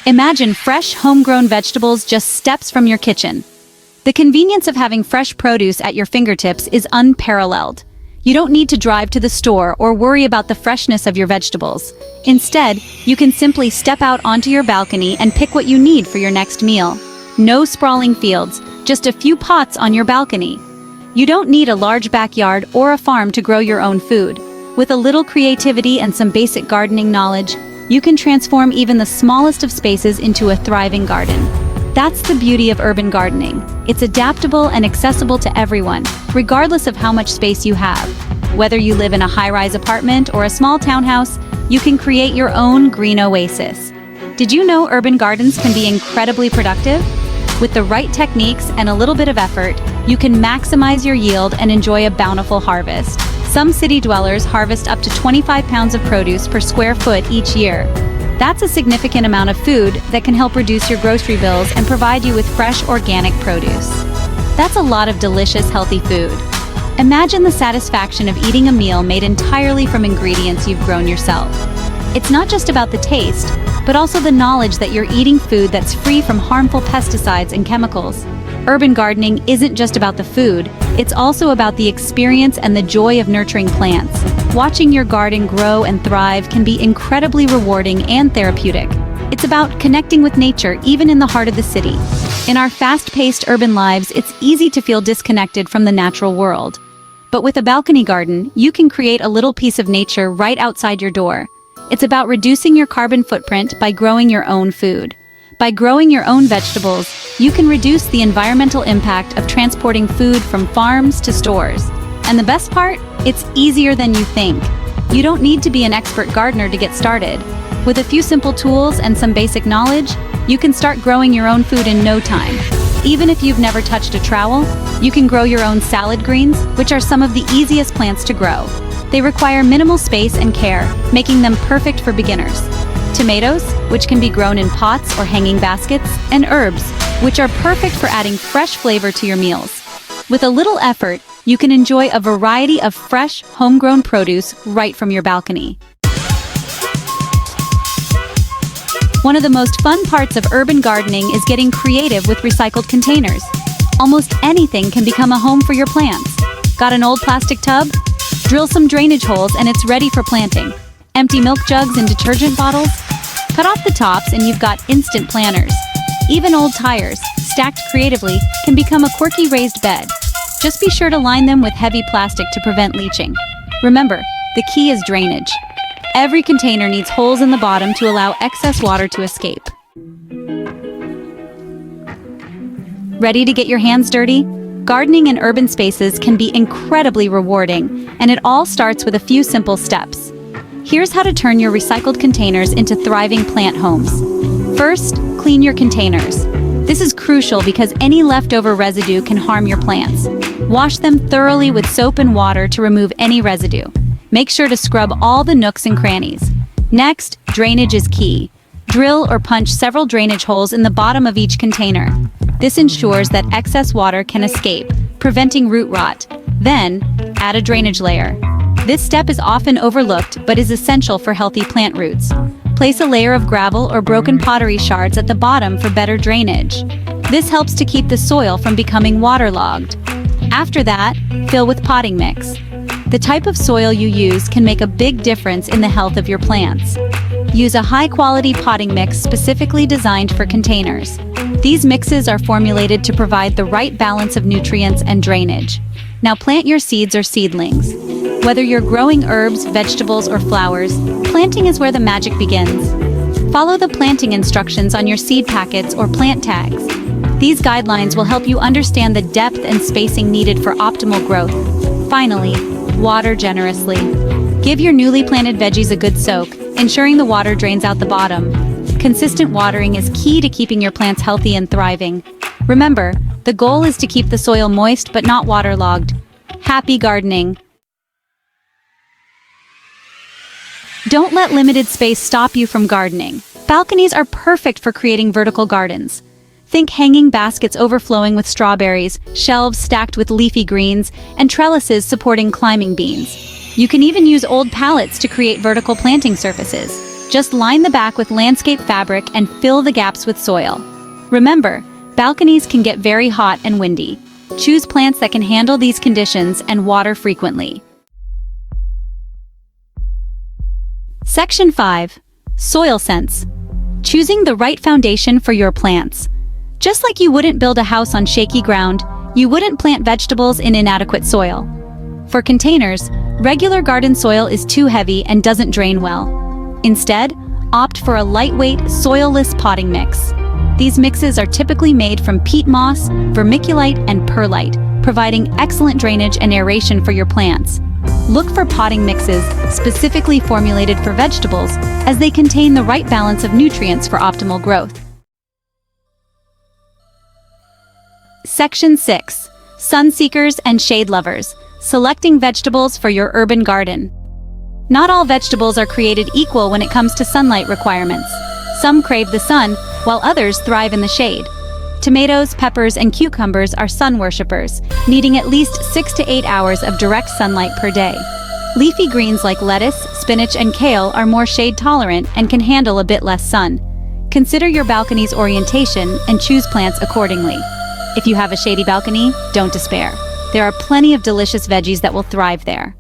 Imagine fresh, homegrown vegetables just steps from your kitchen. The convenience of having fresh produce at your fingertips is unparalleled. You don't need to drive to the store or worry about the freshness of your vegetables. Instead, you can simply step out onto your balcony and pick what you need for your next meal. No sprawling fields, just a few pots on your balcony. You don't need a large backyard or a farm to grow your own food. With a little creativity and some basic gardening knowledge, you can transform even the smallest of spaces into a thriving garden. That's the beauty of urban gardening. It's adaptable and accessible to everyone, regardless of how much space you have. Whether you live in a high-rise apartment or a small townhouse, you can create your own green oasis. Did you know urban gardens can be incredibly productive? With the right techniques and a little bit of effort, you can maximize your yield and enjoy a bountiful harvest. Some city dwellers harvest up to 25 pounds of produce per square foot each year. That's a significant amount of food that can help reduce your grocery bills and provide you with fresh, organic produce. That's a lot of delicious, healthy food. Imagine the satisfaction of eating a meal made entirely from ingredients you've grown yourself. It's not just about the taste, but also the knowledge that you're eating food that's free from harmful pesticides and chemicals. Urban gardening isn't just about the food, it's also about the experience and the joy of nurturing plants. Watching your garden grow and thrive can be incredibly rewarding and therapeutic. It's about connecting with nature even in the heart of the city. In our fast-paced urban lives, it's easy to feel disconnected from the natural world. But with a balcony garden, you can create a little piece of nature right outside your door. It's about reducing your carbon footprint by growing your own food. By growing your own vegetables, you can reduce the environmental impact of transporting food from farms to stores. And the best part? It's easier than you think. You don't need to be an expert gardener to get started. With a few simple tools and some basic knowledge, you can start growing your own food in no time. Even if you've never touched a trowel, you can grow your own salad greens, which are some of the easiest plants to grow. They require minimal space and care, making them perfect for beginners. Tomatoes, which can be grown in pots or hanging baskets, and herbs, which are perfect for adding fresh flavor to your meals. With a little effort, you can enjoy a variety of fresh, homegrown produce right from your balcony. One of the most fun parts of urban gardening is getting creative with recycled containers. Almost anything can become a home for your plants. Got an old plastic tub? Drill some drainage holes and it's ready for planting. Empty milk jugs and detergent bottles? Cut off the tops and you've got instant planters. Even old tires, stacked creatively, can become a quirky raised bed. Just be sure to line them with heavy plastic to prevent leaching. Remember, the key is drainage. Every container needs holes in the bottom to allow excess water to escape. Ready to get your hands dirty? Gardening in urban spaces can be incredibly rewarding, and it all starts with a few simple steps. Here's how to turn your recycled containers into thriving plant homes. First, clean your containers. This is crucial because any leftover residue can harm your plants. Wash them thoroughly with soap and water to remove any residue. Make sure to scrub all the nooks and crannies. Next, drainage is key. Drill or punch several drainage holes in the bottom of each container. This ensures that excess water can escape, preventing root rot. Then, add a drainage layer. This step is often overlooked but is essential for healthy plant roots. Place a layer of gravel or broken pottery shards at the bottom for better drainage. This helps to keep the soil from becoming waterlogged. After that, fill with potting mix. The type of soil you use can make a big difference in the health of your plants. Use a high-quality potting mix specifically designed for containers. These mixes are formulated to provide the right balance of nutrients and drainage. Now plant your seeds or seedlings. Whether you're growing herbs, vegetables, or flowers, planting is where the magic begins. Follow the planting instructions on your seed packets or plant tags. These guidelines will help you understand the depth and spacing needed for optimal growth. Finally, water generously. Give your newly planted veggies a good soak, ensuring the water drains out the bottom. Consistent watering is key to keeping your plants healthy and thriving. Remember, the goal is to keep the soil moist but not waterlogged. Happy gardening! Don't let limited space stop you from gardening. Balconies are perfect for creating vertical gardens. Think hanging baskets overflowing with strawberries, shelves stacked with leafy greens, and trellises supporting climbing beans. You can even use old pallets to create vertical planting surfaces. Just line the back with landscape fabric and fill the gaps with soil. Remember, balconies can get very hot and windy. Choose plants that can handle these conditions and water frequently. Section 5. Soil sense. Choosing the right foundation for your plants. Just like you wouldn't build a house on shaky ground, you wouldn't plant vegetables in inadequate soil. For containers, regular garden soil is too heavy and doesn't drain well. Instead, opt for a lightweight, soilless potting mix. These mixes are typically made from peat moss, vermiculite, and perlite, providing excellent drainage and aeration for your plants. Look for potting mixes specifically formulated for vegetables, as they contain the right balance of nutrients for optimal growth. Section 6. Sun seekers and shade lovers. Selecting vegetables for your urban garden. Not all vegetables are created equal when it comes to sunlight requirements. Some crave the sun, while others thrive in the shade. Tomatoes, peppers, and cucumbers are sun worshippers, needing at least 6 to 8 hours of direct sunlight per day. Leafy greens like lettuce, spinach, and kale are more shade tolerant and can handle a bit less sun. Consider your balcony's orientation and choose plants accordingly. If you have a shady balcony, don't despair. There are plenty of delicious veggies that will thrive there.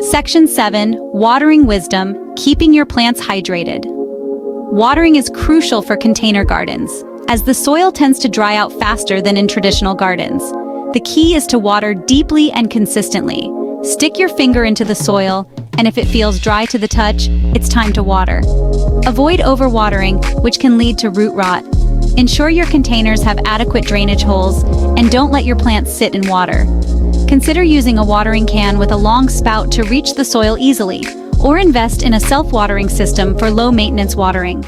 Section 7. Watering wisdom, keeping your plants hydrated. Watering is crucial for container gardens, as the soil tends to dry out faster than in traditional gardens. The key is to water deeply and consistently. Stick your finger into the soil, and if it feels dry to the touch, it's time to water. Avoid overwatering, which can lead to root rot. Ensure your containers have adequate drainage holes, and don't let your plants sit in water. Consider using a watering can with a long spout to reach the soil easily, or invest in a self-watering system for low-maintenance watering.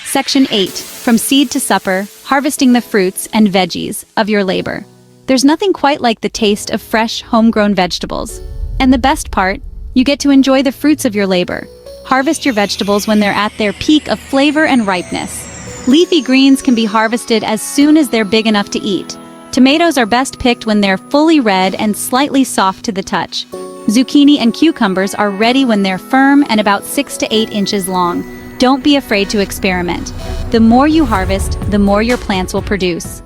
Section 8. From seed to supper, harvesting the fruits and veggies of your labor. There's nothing quite like the taste of fresh, homegrown vegetables. And the best part, you get to enjoy the fruits of your labor. Harvest your vegetables when they're at their peak of flavor and ripeness. Leafy greens can be harvested as soon as they're big enough to eat. Tomatoes are best picked when they're fully red and slightly soft to the touch. Zucchini and cucumbers are ready when they're firm and about 6 to 8 inches long. Don't be afraid to experiment. The more you harvest, the more your plants will produce.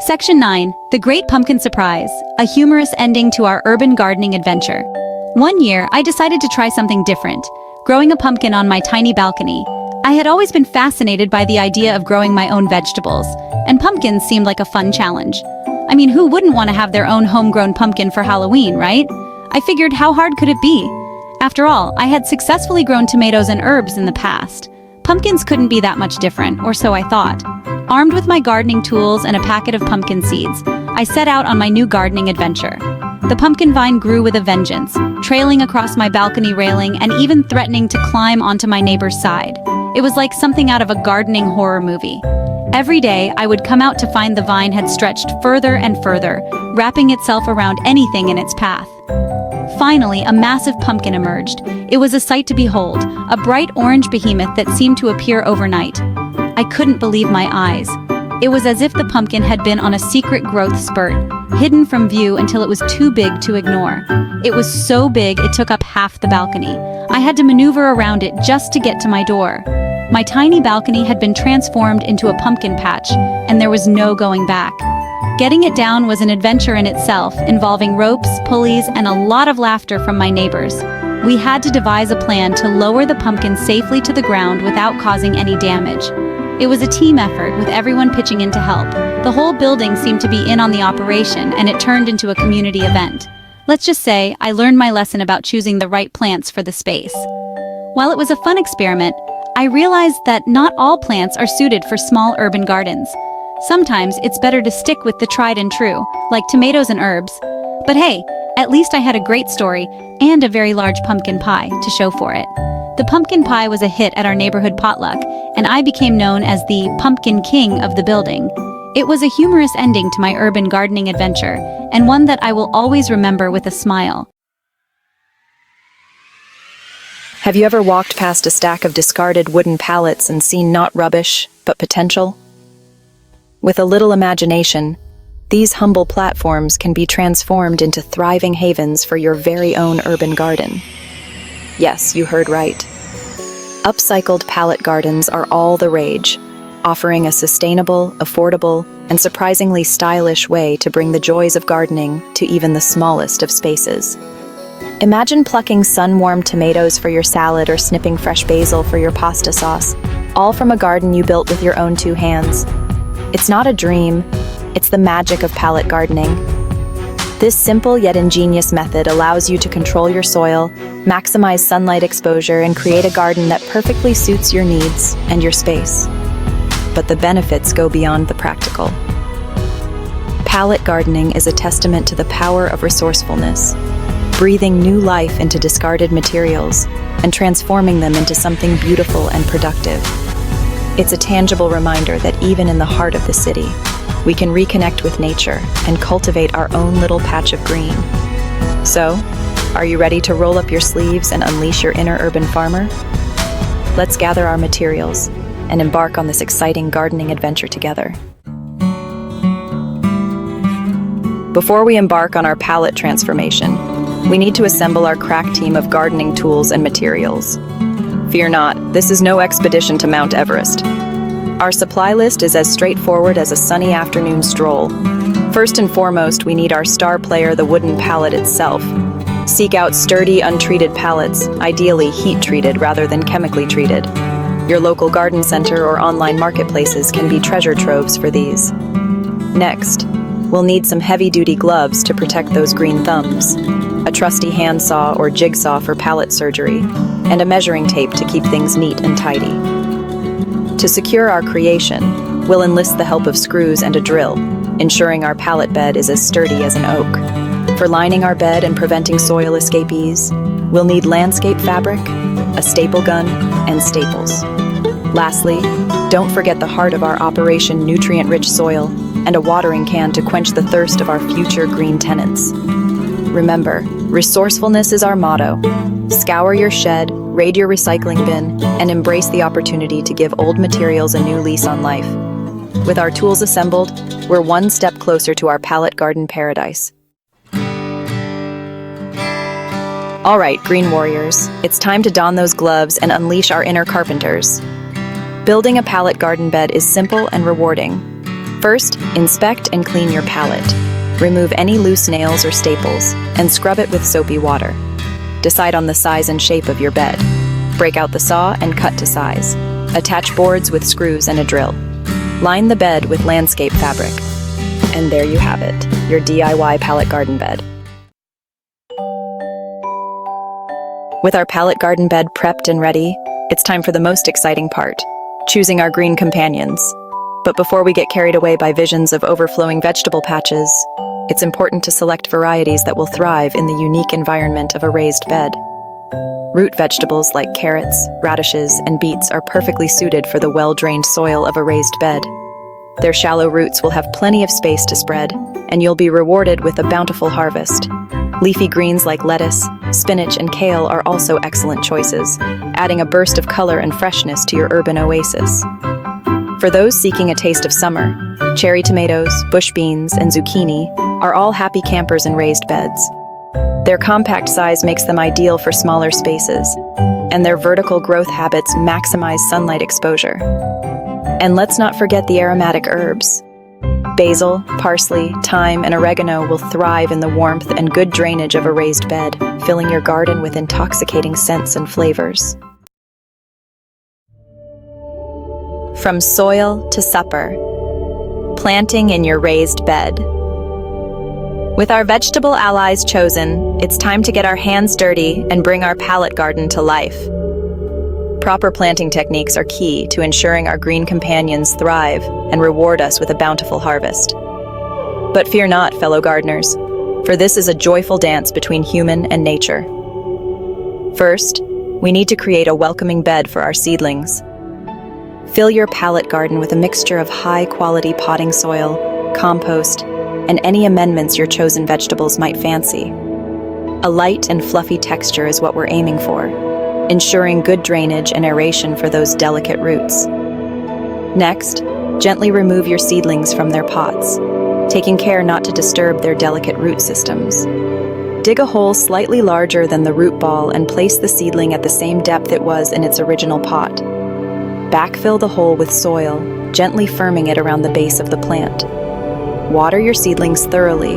Section 9. The Great Pumpkin Surprise, a humorous ending to our urban gardening adventure. One year, I decided to try something different, growing a pumpkin on my tiny balcony. I had always been fascinated by the idea of growing my own vegetables, and pumpkins seemed like a fun challenge. I mean, who wouldn't want to have their own homegrown pumpkin for Halloween, right? I figured, how hard could it be? After all, I had successfully grown tomatoes and herbs in the past. Pumpkins couldn't be that much different, or so I thought. Armed with my gardening tools and a packet of pumpkin seeds, I set out on my new gardening adventure. The pumpkin vine grew with a vengeance, trailing across my balcony railing and even threatening to climb onto my neighbor's side. It was like something out of a gardening horror movie. Every day, I would come out to find the vine had stretched further and further, wrapping itself around anything in its path. Finally, a massive pumpkin emerged. It was a sight to behold, a bright orange behemoth that seemed to appear overnight. I couldn't believe my eyes. It was as if the pumpkin had been on a secret growth spurt, hidden from view until it was too big to ignore. It was so big it took up half the balcony. I had to maneuver around it just to get to my door. My tiny balcony had been transformed into a pumpkin patch, and there was no going back. Getting it down was an adventure in itself, involving ropes, pulleys, and a lot of laughter from my neighbors. We had to devise a plan to lower the pumpkin safely to the ground without causing any damage. It was a team effort, with everyone pitching in to help. The whole building seemed to be in on the operation, and it turned into a community event. Let's just say, I learned my lesson about choosing the right plants for the space. While it was a fun experiment, I realized that not all plants are suited for small urban gardens. Sometimes it's better to stick with the tried and true, like tomatoes and herbs. But hey, at least I had a great story and a very large pumpkin pie to show for it. The pumpkin pie was a hit at our neighborhood potluck, and I became known as the Pumpkin King of the building. It was a humorous ending to my urban gardening adventure, and one that I will always remember with a smile. Have you ever walked past a stack of discarded wooden pallets and seen not rubbish, but potential? With a little imagination, These humble platforms can be transformed into thriving havens for your very own urban garden. Yes, you heard right. Upcycled pallet gardens are all the rage, offering a sustainable, affordable, and surprisingly stylish way to bring the joys of gardening to even the smallest of spaces. Imagine plucking sun-warmed tomatoes for your salad or snipping fresh basil for your pasta sauce, all from a garden you built with your own 2 hands. It's not a dream, it's the magic of pallet gardening. This simple yet ingenious method allows you to control your soil, maximize sunlight exposure, and create a garden that perfectly suits your needs and your space. But the benefits go beyond the practical. Pallet gardening is a testament to the power of resourcefulness, breathing new life into discarded materials and transforming them into something beautiful and productive. It's a tangible reminder that even in the heart of the city, we can reconnect with nature and cultivate our own little patch of green. So, are you ready to roll up your sleeves and unleash your inner urban farmer? Let's gather our materials and embark on this exciting gardening adventure together. Before we embark on our pallet transformation, we need to assemble our crack team of gardening tools and materials. Fear not, this is no expedition to Mount Everest. Our supply list is as straightforward as a sunny afternoon stroll. First and foremost, we need our star player, the wooden pallet itself. Seek out sturdy, untreated pallets, ideally heat-treated rather than chemically treated. Your local garden center or online marketplaces can be treasure troves for these. Next, we'll need some heavy-duty gloves to protect those green thumbs, a trusty handsaw or jigsaw for pallet surgery, and a measuring tape to keep things neat and tidy. To secure our creation, we'll enlist the help of screws and a drill, ensuring our pallet bed is as sturdy as an oak. For lining our bed and preventing soil escapees, we'll need landscape fabric, a staple gun, and staples. Lastly, don't forget the heart of our operation, nutrient-rich soil, and a watering can to quench the thirst of our future green tenants. Remember, resourcefulness is our motto. Scour your shed, raid your recycling bin, and embrace the opportunity to give old materials a new lease on life. With our tools assembled, we're one step closer to our pallet garden paradise. All right, green warriors, it's time to don those gloves and unleash our inner carpenters. Building a pallet garden bed is simple and rewarding. First, inspect and clean your pallet. Remove any loose nails or staples, and scrub it with soapy water. Decide on the size and shape of your bed. Break out the saw and cut to size. Attach boards with screws and a drill. Line the bed with landscape fabric. And there you have it, your DIY pallet garden bed. With our pallet garden bed prepped and ready, it's time for the most exciting part, choosing our green companions. But before we get carried away by visions of overflowing vegetable patches, it's important to select varieties that will thrive in the unique environment of a raised bed. Root vegetables like carrots, radishes, and beets are perfectly suited for the well-drained soil of a raised bed. Their shallow roots will have plenty of space to spread, and you'll be rewarded with a bountiful harvest. Leafy greens like lettuce, spinach, and kale are also excellent choices, adding a burst of color and freshness to your urban oasis. For those seeking a taste of summer, cherry tomatoes, bush beans, and zucchini are all happy campers in raised beds. Their compact size makes them ideal for smaller spaces, and their vertical growth habits maximize sunlight exposure. And let's not forget the aromatic herbs. Basil, parsley, thyme, and oregano will thrive in the warmth and good drainage of a raised bed, filling your garden with intoxicating scents and flavors. From soil to supper, planting in your raised bed. With our vegetable allies chosen, it's time to get our hands dirty and bring our pallet garden to life. Proper planting techniques are key to ensuring our green companions thrive and reward us with a bountiful harvest. But fear not, fellow gardeners, for this is a joyful dance between human and nature. First, we need to create a welcoming bed for our seedlings. Fill your pallet garden with a mixture of high-quality potting soil, compost, and any amendments your chosen vegetables might fancy. A light and fluffy texture is what we're aiming for, ensuring good drainage and aeration for those delicate roots. Next, gently remove your seedlings from their pots. taking care not to disturb their delicate root systems. Dig a hole slightly larger than the root ball and place the seedling at the same depth it was in its original pot. Backfill the hole with soil, gently firming it around the base of the plant. Water your seedlings thoroughly,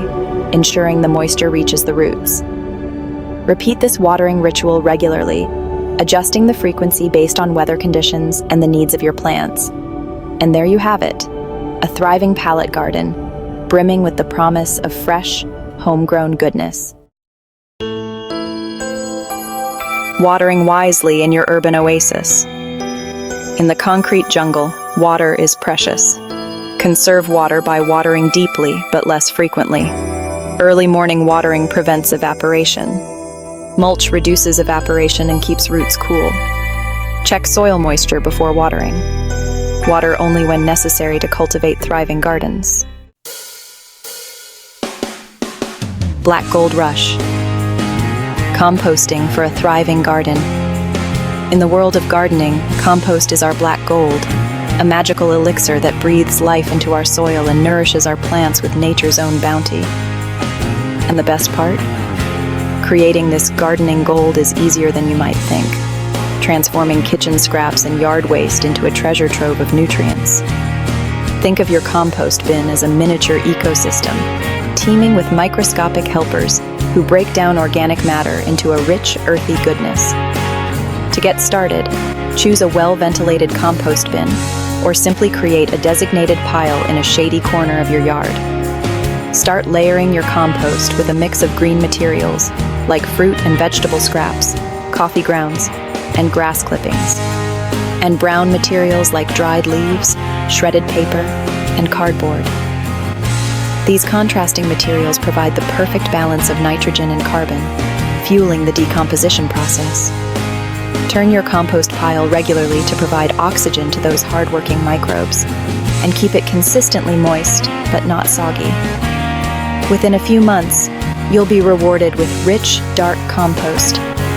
ensuring the moisture reaches the roots. Repeat this watering ritual regularly, adjusting the frequency based on weather conditions and the needs of your plants. And there you have it, a thriving pallet garden, brimming with the promise of fresh, homegrown goodness. Watering wisely in your urban oasis. In the concrete jungle, water is precious. Conserve water by watering deeply but less frequently. Early morning watering prevents evaporation. Mulch reduces evaporation and keeps roots cool. Check soil moisture before watering. Water only when necessary to cultivate thriving gardens. Black Gold Rush. Composting for a thriving garden. In the world of gardening, compost is our black gold, a magical elixir that breathes life into our soil and nourishes our plants with nature's own bounty. And the best part? Creating this gardening gold is easier than you might think, transforming kitchen scraps and yard waste into a treasure trove of nutrients. Think of your compost bin as a miniature ecosystem, teeming with microscopic helpers who break down organic matter into a rich, earthy goodness. To get started, choose a well-ventilated compost bin, or simply create a designated pile in a shady corner of your yard. Start layering your compost with a mix of green materials, like fruit and vegetable scraps, coffee grounds, and grass clippings, and brown materials like dried leaves, shredded paper, and cardboard. These contrasting materials provide the perfect balance of nitrogen and carbon, fueling the decomposition process. Turn your compost pile regularly to provide oxygen to those hardworking microbes, and keep it consistently moist, but not soggy. Within a few months, you'll be rewarded with rich, dark compost,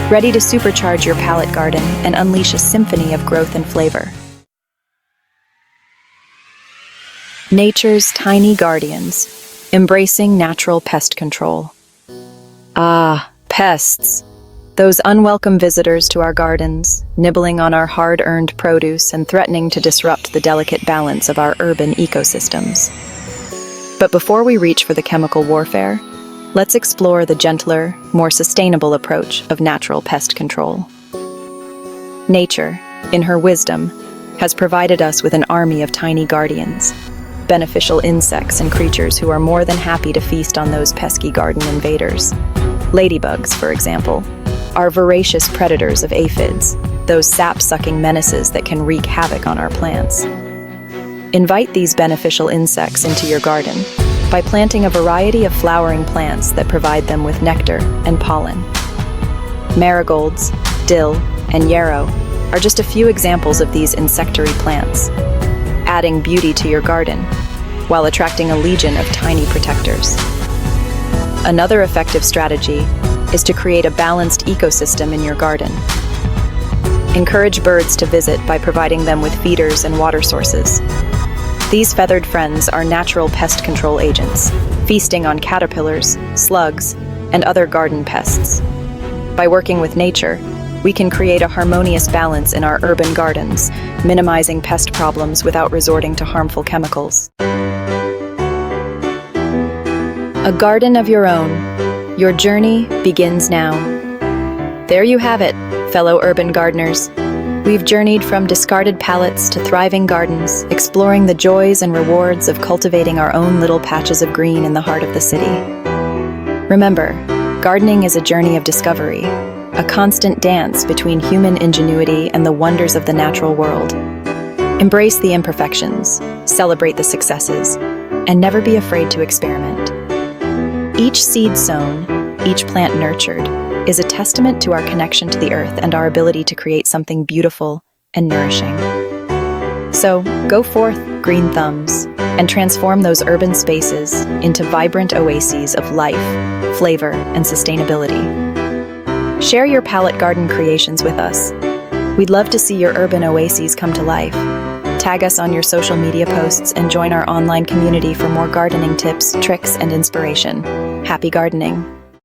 ready to supercharge your pallet garden and unleash a symphony of growth and flavor. Nature's tiny guardians, embracing natural pest control. Ah, pests. Those unwelcome visitors to our gardens, nibbling on our hard-earned produce and threatening to disrupt the delicate balance of our urban ecosystems. But before we reach for the chemical warfare, let's explore the gentler, more sustainable approach of natural pest control. Nature, in her wisdom, has provided us with an army of tiny guardians, beneficial insects and creatures who are more than happy to feast on those pesky garden invaders. Ladybugs, for example, are voracious predators of aphids, those sap-sucking menaces that can wreak havoc on our plants. Invite these beneficial insects into your garden by planting a variety of flowering plants that provide them with nectar and pollen. Marigolds, dill, and yarrow are just a few examples of these insectary plants, adding beauty to your garden while attracting a legion of tiny protectors. Another effective strategy is to create a balanced ecosystem in your garden. Encourage birds to visit by providing them with feeders and water sources. These feathered friends are natural pest control agents, feasting on caterpillars, slugs, and other garden pests. By working with nature, we can create a harmonious balance in our urban gardens, minimizing pest problems without resorting to harmful chemicals. A garden of your own. Your journey begins now. There you have it, fellow urban gardeners. We've journeyed from discarded pallets to thriving gardens, exploring the joys and rewards of cultivating our own little patches of green in the heart of the city. Remember, gardening is a journey of discovery, a constant dance between human ingenuity and the wonders of the natural world. Embrace the imperfections, celebrate the successes, and never be afraid to experiment. Each seed sown, each plant nurtured, is a testament to our connection to the earth and our ability to create something beautiful and nourishing. So, go forth, green thumbs, and transform those urban spaces into vibrant oases of life, flavor, and sustainability. Share your pallet garden creations with us. We'd love to see your urban oases come to life. Tag us on your social media posts and join our online community for more gardening tips, tricks, and inspiration. Happy gardening!